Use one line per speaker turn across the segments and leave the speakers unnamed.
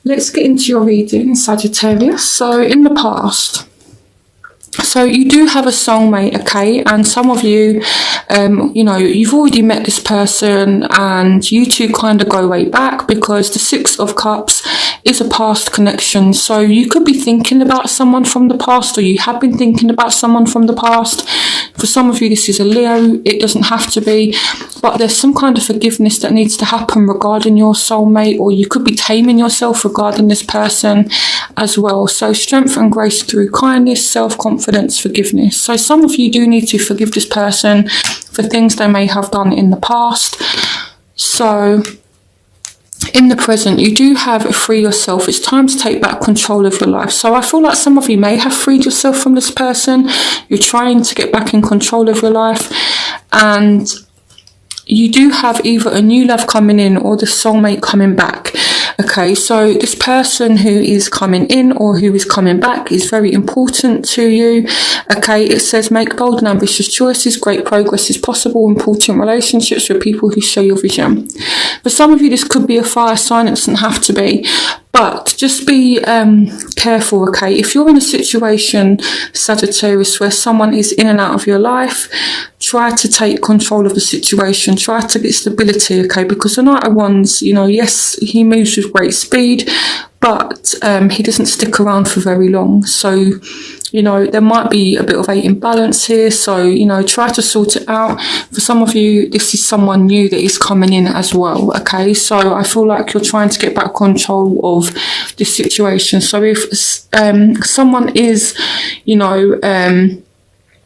let's get into your reading, Sagittarius. So in the past, so you do have a soulmate, okay, and some of you, you know, you've already met this person and you two kind of go way back, because the Six of Cups is a past connection. So you could be thinking about someone from the past, or you have been thinking about someone from the past. For some of you, this is a Leo. It doesn't have to be, but there's some kind of forgiveness that needs to happen regarding your soulmate, or you could be taming yourself regarding this person as well. So strength and grace through kindness, self-confidence, forgiveness. So some of you do need to forgive this person for things they may have done in the past. So in the present, you do have free yourself. It's time to take back control of your life. So I feel like some of you may have freed yourself from this person. You're trying to get back in control of your life, and you do have either a new love coming in or the soulmate coming back. Okay, so this person who is coming in or who is coming back is very important to you. Okay, it says make bold and ambitious choices. Great progress is possible. Important relationships with people who share your vision. For some of you, this could be a fire sign. It doesn't have to be. But just be careful, okay? If you're in a situation, Sagittarius, where someone is in and out of your life, try to take control of the situation. Try to get stability, okay? Because the Knight of Wands, you know, yes, he moves with great speed, but he doesn't stick around for very long. So, you know, there might be a bit of an imbalance here. So, you know, try to sort it out. For some of you, this is someone new that is coming in as well, okay? So I feel like you're trying to get back control of this situation. So if someone is,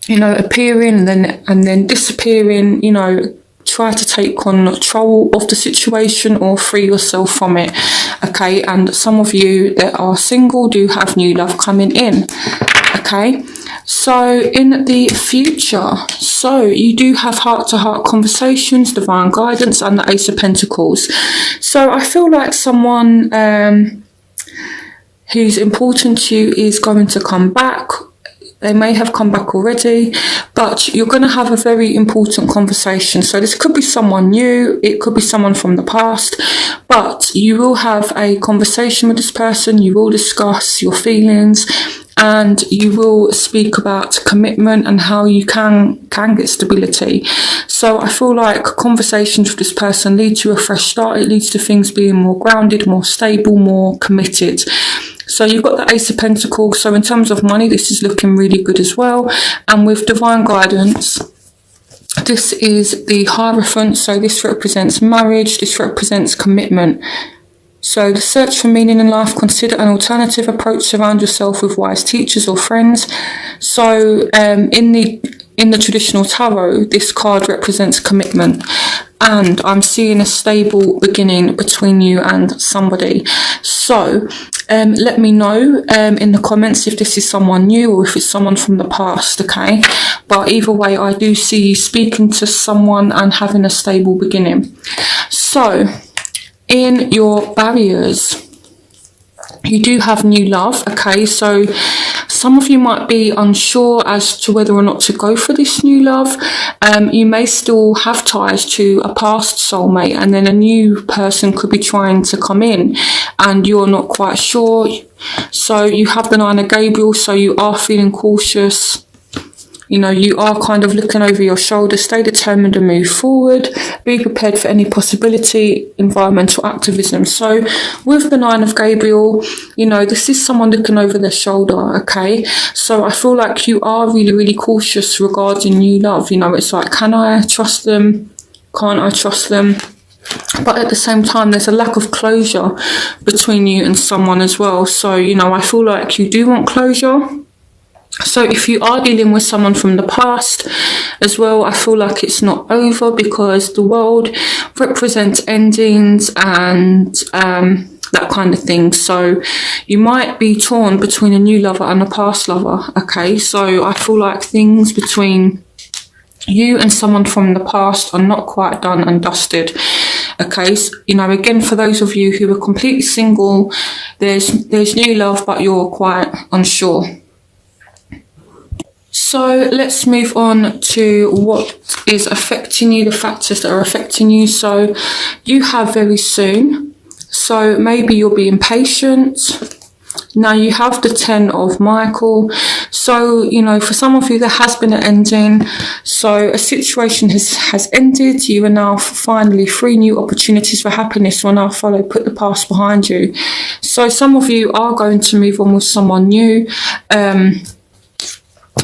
appearing and then disappearing, you know, try to take control of the situation or free yourself from it, okay? And some of you that are single do have new love coming in, okay? So in the future, so you do have heart-to-heart conversations, divine guidance, and the Ace of Pentacles. So I feel like someone who's important to you is going to come back. They may have come back already, but you're going to have a very important conversation. So this could be someone new, it could be someone from the past, but you will have a conversation with this person. You will discuss your feelings, and you will speak about commitment and how you can get stability. So I feel like conversations with this person lead to a fresh start. It leads to things being more grounded, more stable, more committed. So you've got the Ace of Pentacles. So in terms of money, this is looking really good as well. And with divine guidance, this is the Hierophant. So this represents marriage. This represents commitment. So the search for meaning in life, consider an alternative approach, surround yourself with wise teachers or friends. So in the traditional tarot, this card represents commitment. And I'm seeing a stable beginning between you and somebody. So let me know in the comments if this is someone new or if it's someone from the past, okay? But either way, I do see you speaking to someone and having a stable beginning. So in your barriers, you do have new love, okay? So some of you might be unsure as to whether or not to go for this new love. You may still have ties to a past soulmate, and then a new person could be trying to come in and you're not quite sure. So you have the Nine of Gabriel, so you are feeling cautious. You know, you are kind of looking over your shoulder. Stay determined and move forward. Be prepared for any possibility, environmental activism. So with the Nine of Gabriel, you know, this is someone looking over their shoulder, okay? So I feel like you are really, really cautious regarding new love. You know, it's like, can I trust them? Can't I trust them? But at the same time, there's a lack of closure between you and someone as well. So, you know, I feel like you do want closure. So if you are dealing with someone from the past as well, I feel like it's not over, because the world represents endings and that kind of thing. So you might be torn between a new lover and a past lover, okay? So I feel like things between you and someone from the past are not quite done and dusted, okay? So, you know, again, for those of you who are completely single, there's new love, but you're quite unsure. So let's move on to what is affecting you, the factors that are affecting you. So you have very soon So maybe you're being patient. Now you have the 10 of Michael. So, you know, for some of you, there has been an ending. So a situation has ended. You are now finally free. New opportunities for happiness will now follow. Put the past behind you. So some of you are going to move on with someone new.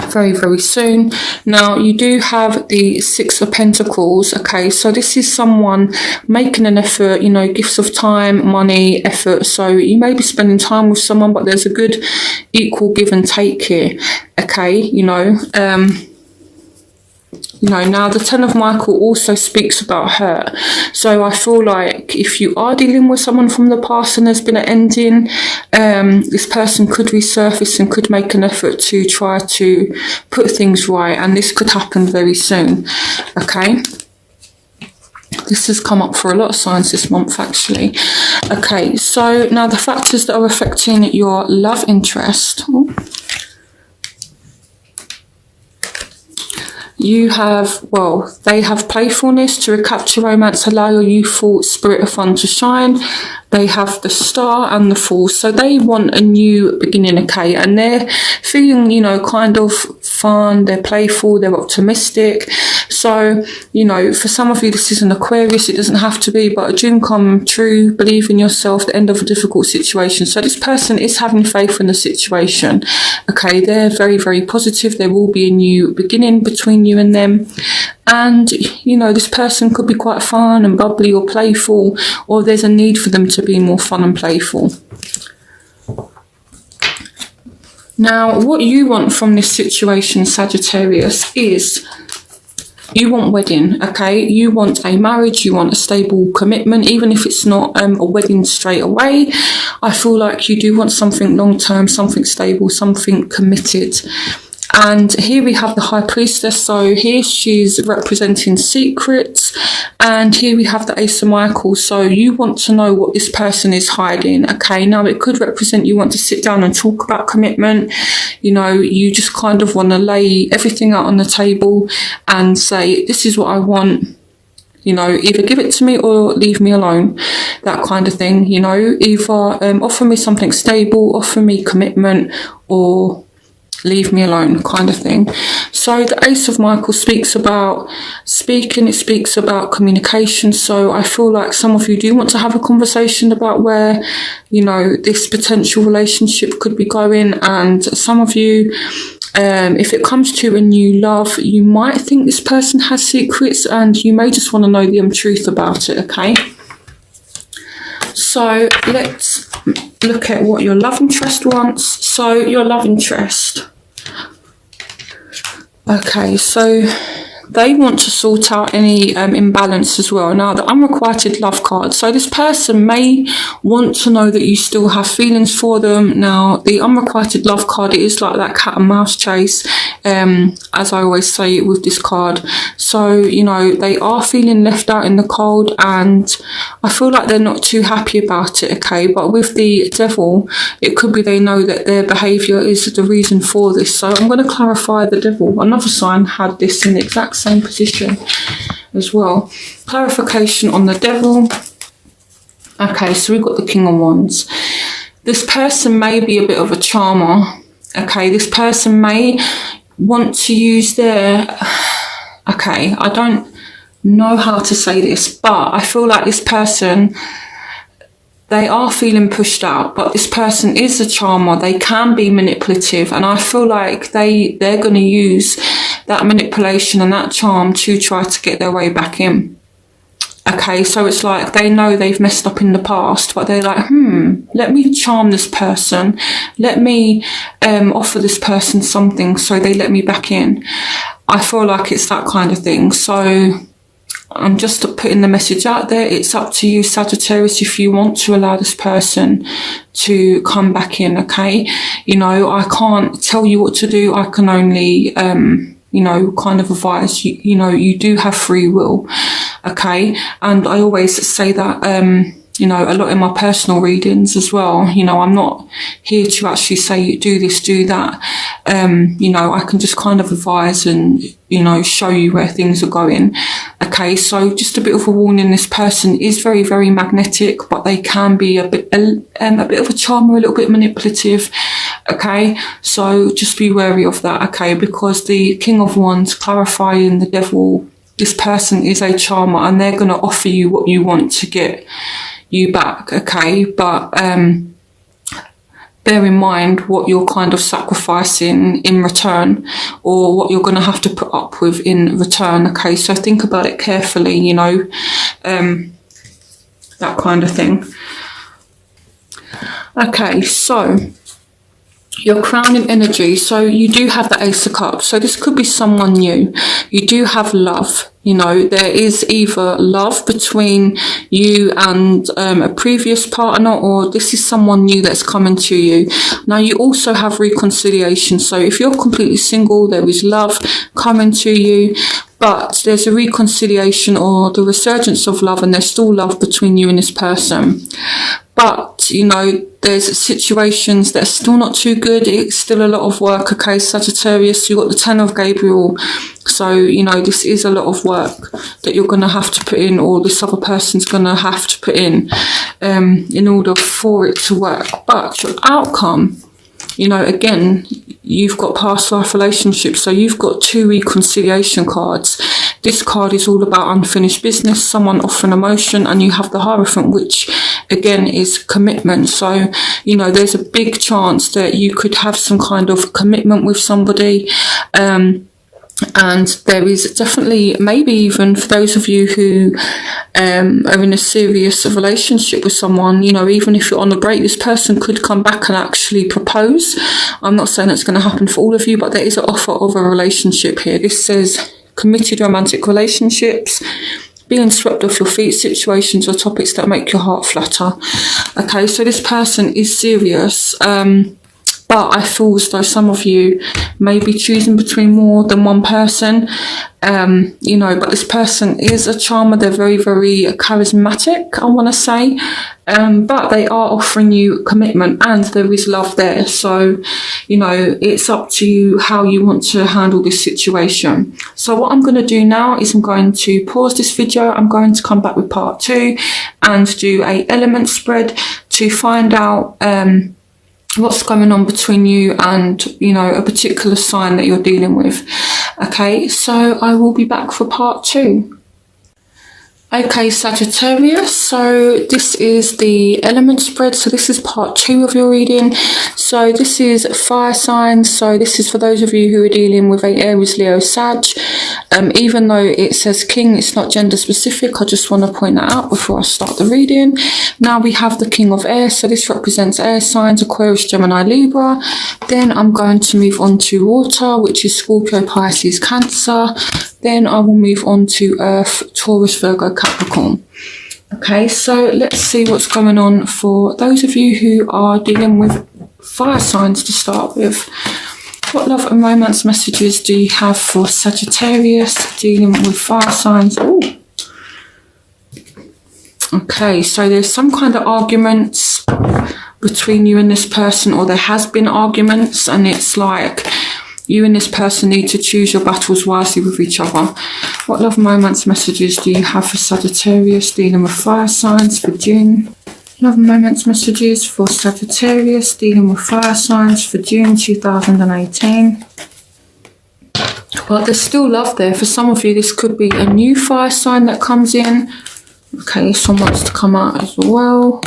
Very, very soon. Now, you do have the 6 of Pentacles, okay? So this is someone making an effort, you know, gifts of time, money, effort. So you may be spending time with someone, but there's a good equal give and take here, okay? Now the 10 of Michael also speaks about hurt. So I feel like if you are dealing with someone from the past and there's been an ending, this person could resurface and could make an effort to try to put things right. And this could happen very soon, okay? This has come up for a lot of signs this month, actually. Okay, so now the factors that are affecting your love interest. You have, well, they have playfulness to recapture romance, allow your youthful spirit of fun to shine. They have the Star and the Fool. So they want a new beginning, okay? And they're feeling, you know, kind of fun. They're playful. They're optimistic. So, you know, for some of you, this is an Aquarius. It doesn't have to be, but a dream come true. Believe in yourself. The end of a difficult situation. So this person is having faith in the situation, okay? They're very, very positive. There will be a new beginning between you and them. And, you know, this person could be quite fun and bubbly or playful, or there's a need for them to be more fun and playful. Now, what you want from this situation, Sagittarius, is you want wedding, okay? You want a marriage, you want a stable commitment, even if it's not a wedding straight away. I feel like you do want something long-term, something stable, something committed. And here we have the High Priestess. So here she's representing secrets. And here we have the Ace of Michael. So you want to know what this person is hiding. Okay, now it could represent you want to sit down and talk about commitment. You know, you just kind of want to lay everything out on the table and say, this is what I want. You know, either give it to me or leave me alone. That kind of thing, you know. Either offer me something stable, offer me commitment, or leave me alone, kind of thing. So the Ace of Michael speaks about speaking, it speaks about communication. So I feel like some of you do want to have a conversation about where, you know, this potential relationship could be going. And some of you, if it comes to a new love, you might think this person has secrets and you may just want to know the truth about it, okay? So let's look at what your love interest wants. So your love interest. Okay, so they want to sort out any imbalance as well. Now, the unrequited love card. So this person may want to know that you still have feelings for them. Now, the unrequited love card, it is like that cat and mouse chase, as I always say with this card. So, you know, they are feeling left out in the cold and I feel like they're not too happy about it, okay? But with the Devil, it could be they know that their behaviour is the reason for this. So I'm going to clarify the Devil. Another sign had this in the exact same position as well. Clarification on the Devil. Okay, so we've got the King of Wands. This person may be a bit of a charmer. Okay, this person may want to use their... Okay, I don't know how to say this, but I feel like this person, they are feeling pushed out, but this person is a charmer. They can be manipulative, and I feel like they're going to use that manipulation and that charm to try to get their way back in. Okay, so it's like they know they've messed up in the past, but they're like, let me charm this person. Let me offer this person something so they let me back in. I feel like it's that kind of thing. So I'm just putting the message out there. It's up to you, Sagittarius, if you want to allow this person to come back in, okay? You know, I can't tell you what to do. I can only, you know, kind of advise you. You know, you do have free will, okay? And I always say that you know, a lot in my personal readings as well. You know, I'm not here to actually say do this, do that. You know, I can just kind of advise and, you know, show you where things are going. Okay, so just a bit of a warning, this person is very, very magnetic, but they can be a bit of a charmer, a little bit manipulative. Okay, so just be wary of that. Okay, because the King of Wands clarifying the Devil, this person is a charmer and they're going to offer you what you want to get you back. Okay, but bear in mind what you're kind of sacrificing in return, or what you're going to have to put up with in return. Okay, so think about it carefully, you know, that kind of thing. Okay, so your crowning energy, so you do have the Ace of Cups, so this could be someone new. You do have love, you know, there is either love between you and a previous partner, or this is someone new that's coming to you. Now you also have reconciliation, so if you're completely single, there is love coming to you, but there's a reconciliation or the resurgence of love, and there's still love between you and this person. But, you know, there's situations that are still not too good. It's still a lot of work. Okay, Sagittarius, you've got the Ten of Gabriel. So, you know, this is a lot of work that you're going to have to put in, or this other person's going to have to put in order for it to work. But your outcome, you know, again, you've got past life relationships. So you've got 2 reconciliation cards. This card is all about unfinished business, someone offering emotion, and you have the Hierophant, which again is commitment. So, you know, there's a big chance that you could have some kind of commitment with somebody. And there is definitely, maybe even for those of you who are in a serious relationship with someone, you know, even if you're on a break, this person could come back and actually propose. I'm not saying it's going to happen for all of you, but there is an offer of a relationship here. This says committed romantic relationships, being swept off your feet, situations or topics that make your heart flutter. Okay, so this person is serious. But I feel as though some of you may be choosing between more than one person, you know, but this person is a charmer. They're very, very charismatic, I want to say, but they are offering you commitment and there is love there. So, you know, it's up to you how you want to handle this situation. So what I'm going to do now is I'm going to pause this video. I'm going to come back with part 2 and do a element spread to find out what's going on between you and, you know, a particular sign that you're dealing with. Okay, so I will be back for part 2. Okay, Sagittarius, so this is the element spread. So this is part 2 of your reading. So this is fire signs. So this is for those of you who are dealing with a Aries, Leo, Sag. Even though it says King, it's not gender specific. I just want to point that out before I start the reading. Now we have the King of Air. So this represents air signs, Aquarius, Gemini, Libra. Then I'm going to move on to water, which is Scorpio, Pisces, Cancer. Then I will move on to Earth, Taurus, Virgo, Capricorn. Okay, so let's see what's going on for those of you who are dealing with fire signs to start with. What love and romance messages do you have for Sagittarius dealing with fire signs? Ooh. Okay, so there's some kind of arguments between you and this person, or there has been arguments, and it's like you and this person need to choose your battles wisely with each other. What love and romance messages do you have for Sagittarius dealing with fire signs for June? Love and romance messages for Sagittarius dealing with fire signs for June 2018. Well, there's still love there. For some of you, this could be a new fire sign that comes in. Okay, this one wants to come out as well.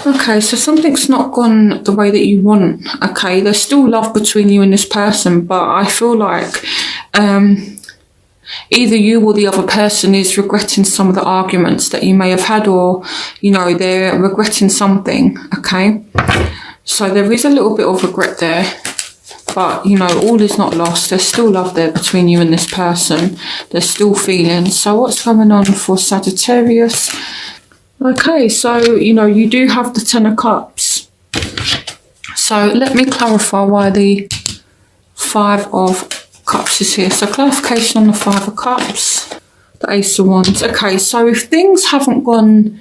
Okay, so something's not gone the way that you want. Okay, there's still love between you and this person, but I feel like either you or the other person is regretting some of the arguments that you may have had, or, you know, they're regretting something. Okay, so there is a little bit of regret there, but, you know, all is not lost. There's still love there between you and this person. There's still feelings. So what's going on for Sagittarius? Okay, so, you know, you do have the Ten of Cups. So let me clarify why the Five of Cups is here. So clarification on the Five of Cups, the Ace of Wands. Okay, so if things haven't gone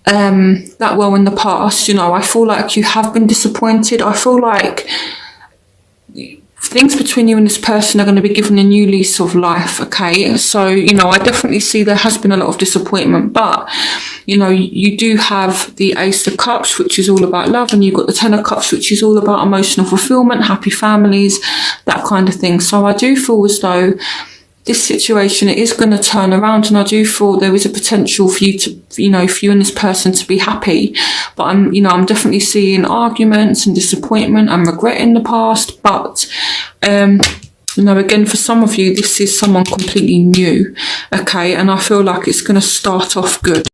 that well in the past. You know, I feel like you have been disappointed. I feel like things between you and this person are going to be given a new lease of life, okay? So, you know, I definitely see there has been a lot of disappointment, but, you know, you do have the Ace of Cups, which is all about love, and you've got the Ten of Cups, which is all about emotional fulfillment, happy families, that kind of thing. So I do feel as though this situation is going to turn around, and I do feel there is a potential for you to, you know, for you and this person to be happy. But I'm definitely seeing arguments and disappointment and regret in the past. But, you know, again, for some of you, this is someone completely new, okay? And I feel like it's going to start off good.